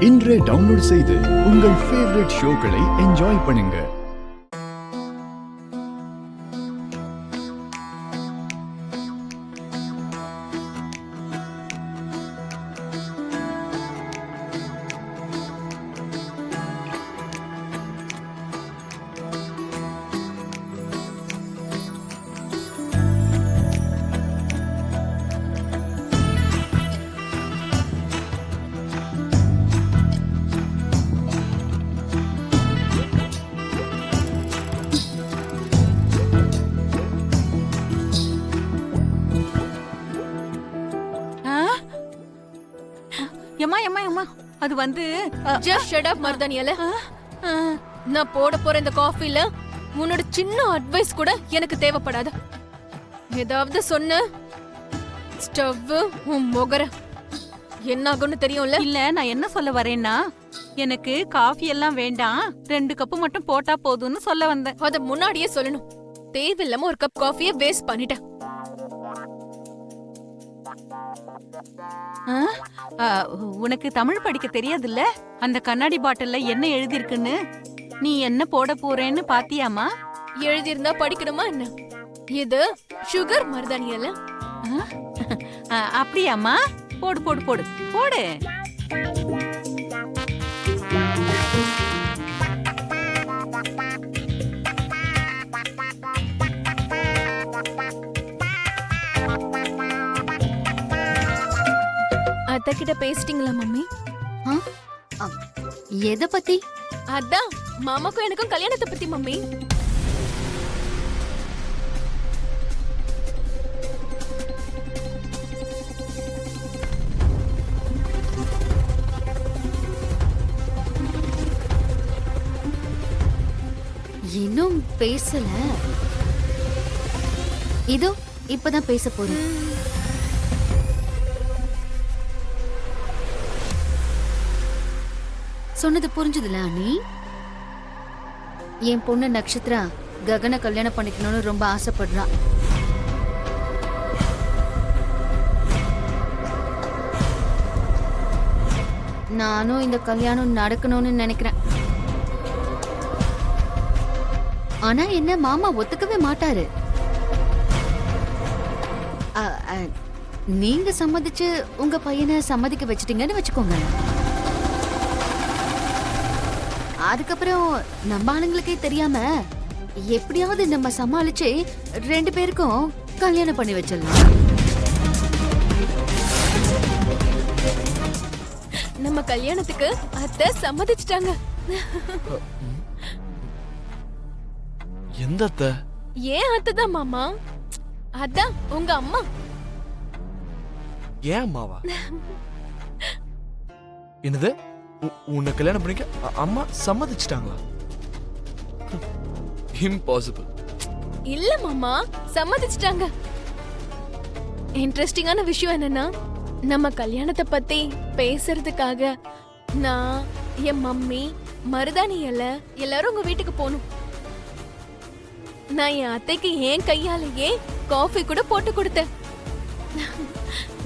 இன்றே டவுன்லோட் செய்து உங்கள் ஃபேவரட் ஷோக்களை என்ஜாய் பண்ணுங்க. அது வந்து just shut up மர்தானியல. நான் போட போற இந்த காஃபில உன்னோட சின்ன அட்வைஸ் கூட எனக்கு தேவைப்படாது. ஏதாவது சொன்ன ஸ்டவ் உன் மொகர என்ன ஆகும்னு தெரியும்ல. இல்ல, நான் என்ன சொல்ல வரேன்னா, எனக்கு காஃபி எல்லாம் வேண்டாம், 2 கப்பு மட்டும் போட்டா போதும்னு சொல்ல வந்தேன். அத முன்னாடியே சொல்லணும். தேவையில்லாம ஒரு கப் காஃபியை வேஸ்ட் பண்ணிட்டேன். உனக்கு தமிழ் படிக்க தெரியாதுல்ல? அந்த கண்ணாடி பாட்டில்ல என்ன எழுதிருக்குன்னு நீ என்ன போட போறேன்னு பாத்தியாமா? எழுதியிருந்தா படிக்கணுமா என்ன? இது சுகர் மருதானியல்ல. அப்படியாமா? போடு போடு போடு போடு. அத்தை கிட்ட பேசிட்டீங்களா மம்மி? எதை பத்தி? அதான் மாமாக்கும் எனக்கும் கல்யாணத்தை பத்தி மம்மி. இன்னும் பேசல. இதோ இப்பதான் பேச போறேன். சொன்னது புரிஞ்சுதுல அண்ணி? என் பொண்ணு நக்ஷத்ரா ககனை கல்யாணம் பண்ணிக்கணும்னு ரொம்ப ஆசைப்படுறா. நானும் இந்த கல்யாணம் நடக்கணும்னு நினைக்கிறேன். ஆனா என்ன மாமா ஒத்துக்கவே மாட்டாரு. நீங்க சம்மதிச்சு உங்க பையனை சம்மதிக்க வச்சிட்டீங்கன்னு வச்சுக்கோங்க. அதுக்கப்புறம் நம்ம ஆளுங்களுக்கே தெரியாம எப்படியாவது நம்ம சமாளிச்சு 2 பேருக்கும் கல்யாணம் பண்ணி வச்சிடலாம். நம்ம கல்யாணத்துக்கு அத்தை சம்மதிச்சிட்டாங்க. எந்த அத்தை? ஏன் அத்தை தான் மாமா? அதான் உங்க அம்மா. ஏன் அம்மாவா? என்னது? உன்னை கல்யாணம் பண்ணிக்க அம்மா சம்மதிச்சிட்டாங்களா? இம்பாசிபிள். இல்ல மாமா, சம்மதிச்சிட்டாங்க. இன்ட்ரெஸ்டிங்கான விஷயம் என்னன்னா, நம்ம கல்யாணத்தை பத்தி பேசுறதுக்காக நான், என் மம்மி, மருதானியல எல்லாரும் உங்க வீட்டுக்கு போகணும். நான் என் அத்தைக்கு என் கையாலேயே காஃபி கூட போட்டு கொடுத்தேன்.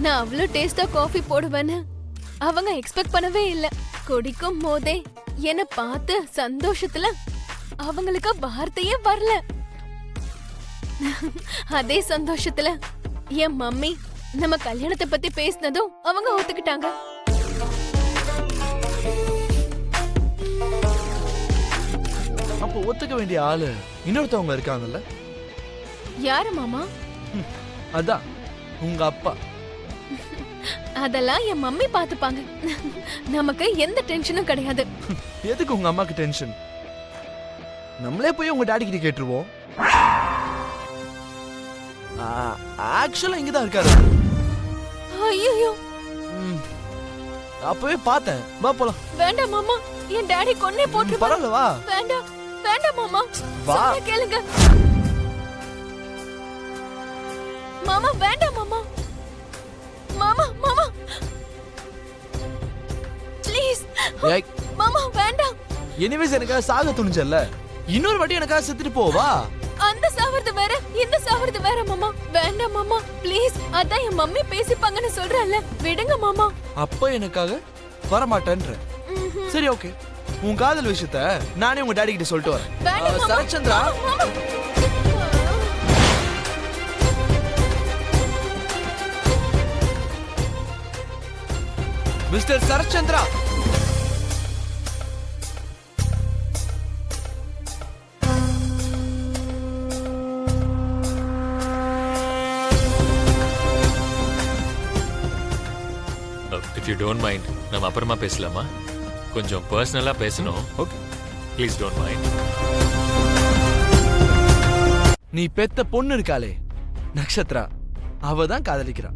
நான் அவ்வளவு டேஸ்டா காஃபி போடுவேன்னு அவங்க எக்ஸ்பெக்ட் பண்ணவே இல்லை. குடிக்கும் போதே என்ன பார்த்து சந்தோஷத்துல அவங்களுக்கு வார்த்தையே வரல. அதே சந்தோஷத்துல என் மம்மி நம்ம கல்யாணத்தை பத்தி பேசினதும் அவங்க ஒத்துக்கிட்டாங்க. அப்போ ஒத்துக்க வேண்டிய ஆளு இன்னொருத்தவங்க இருக்காங்கல்ல? யாரு மாமா? அதான் உங்க அப்பா. அதெல்லாம் என் மம்மி பாத்துப்பாங்க. நமக்கு எந்த டென்ஷனும் கிடையாது. எதுக்கு உங்க அம்மாக்கு டென்ஷன்? நம்மளே போய் உங்க டாடி கிட்ட கேட்டுருவோம். ஆக்சுவலா இங்கதான் இருக்காரு. ஐயோ, அப்பவே பார்த்தேன். வா போலாம். வேண்டாம் மாமா, என் டாடி கொன்னே போட்டு. பரவாயில்ல வா. வேண்டாம் வேண்டாம் மாமா, வா கேளுங்க மாமா. வேண்டாம் மாமா. மாமா மாமா ப்ளீஸ். மாமா வேண்டாம். எனிவேஸ் எனக்காக சாக துணிச்சல்ல, இன்னொரு வாட்டி எனக்காக செத்துட்டு போவா. அந்த சாவறது வேற, இந்த சாவறது வேற மாமா. வேண்டாம் மாமா ப்ளீஸ். அதான் என் மம்மி பேசிப்பாங்கன்னு சொல்றல்ல, விடுங்க மாமா. அப்ப எனக்காக வர மாட்டேன்ற. சரி ஓகே, உன் காதல் விஷயத்த நானே உங்க டாடி கிட்ட சொல்லிட்டு வரேன். வேண்டாம் மாமா. சரச்சந்திரா, மாமா. Mister Sarachandra. If you don't mind நம்ம அப்புறமா பேசலாமா? கொஞ்சம் பர்சனலா பேசணும். Okay, please don't mind. நீ பெத்த பொண்ணு இருக்காளே நக்ஷத்ரா, அவ தான் காதலிக்கிறா.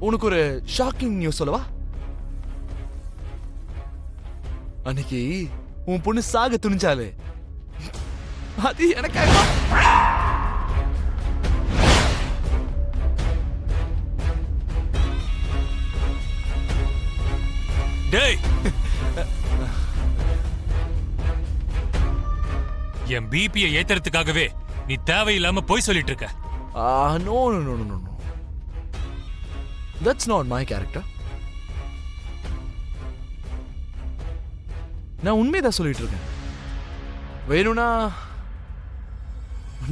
உனக்கு ஒரு ஷாக்கிங் நியூஸ் சொல்லவா? அன்னைக்கு உன் பொண்ணு சாக துணிஞ்சாலே அது எனக்காக. டேய், என் பிபியை ஏத்துறதுக்காகவே நீ தேவையில்லாம போய் சொல்லிட்டு இருக்க. No no no no no, that's not my character. நான் உண்மைதான் சொல்லிட்டு இருக்கேன். வேணும்னா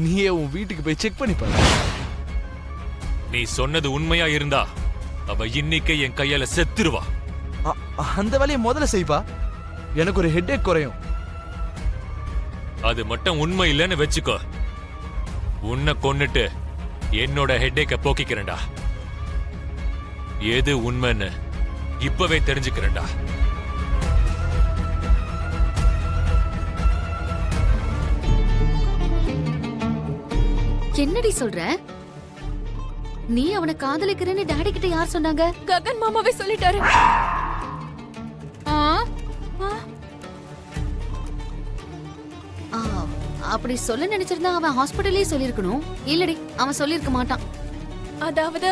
நீயே உன் வீட்டுக்கு போய் செக் பண்ணி பாரு. நீ சொன்னது உண்மையா இருந்தா அவ இன்னைக்கு என் கையால செத்துருவா. அந்த வேலையை முதல்ல செய்ப்பா, எனக்கு ஒரு ஹெட்டேக் குறையும். அது மட்டும் உண்மை இல்லைன்னு வச்சுக்கோ, உன்னை கொன்னுட்டு என்னோட ஹெட்டேக்க போக்கிக்கிறேன்டா. எது உண்மைன்னு இப்பவே தெரிஞ்சுக்கிறேன்டா. என்னடி சொல்ற? நீ அவனை காதலிக்கிறேன்னு டாடி கிட்ட யார் சொன்னாங்க? ககன் மாமாவே சொல்லிட்டாரு. ஆ, ஆ, அப்படி சொல்ல நினைச்சிருந்தா அவன் ஹாஸ்பிடல்லே சொல்லிருக்கணும். இல்லடி, அவன் சொல்லிருக்க மாட்டான். அதாவது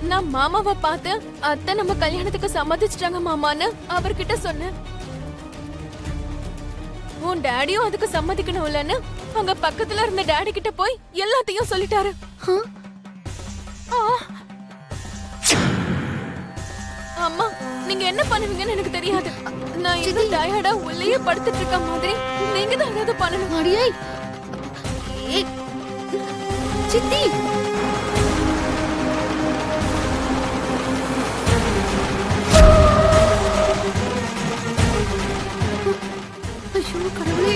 நான் மாமாவை பார்த்து அத்தை நம்ம கல்யாணத்துக்கு சம்மதிச்சிட்டாங்க மாமான்னு அவர்கிட்ட சொன்னேன். உன் டாடியும் அதுக்கு சம்மதிக்கணும்லன்னு அங்க பக்கத்துல இருந்த டாடி கிட்ட போய் எல்லாத்தையும் சொல்லிட்டாரு. ஆ. அம்மா, நீங்க என்ன பண்ணுவீங்கன்னு எனக்கு தெரியாது. நான் இன்னும் டயர்டா உள்ளேயே படுத்துட்டு இருக்க மாதிரி நீங்க தான் ஏதாவது பண்ணணும். அடியே, ஏய், சித்தி. ஐயோ கடவுளே.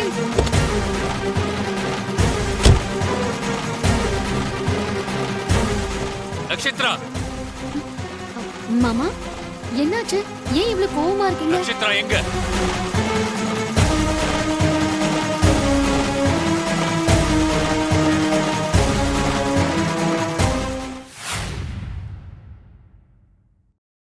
நக்ஷத்ரா, மாமா, என்னாச்சு? ஏன் இவ்வளவு கோவமா இருக்கீங்க? நக்ஷத்ரா எங்க?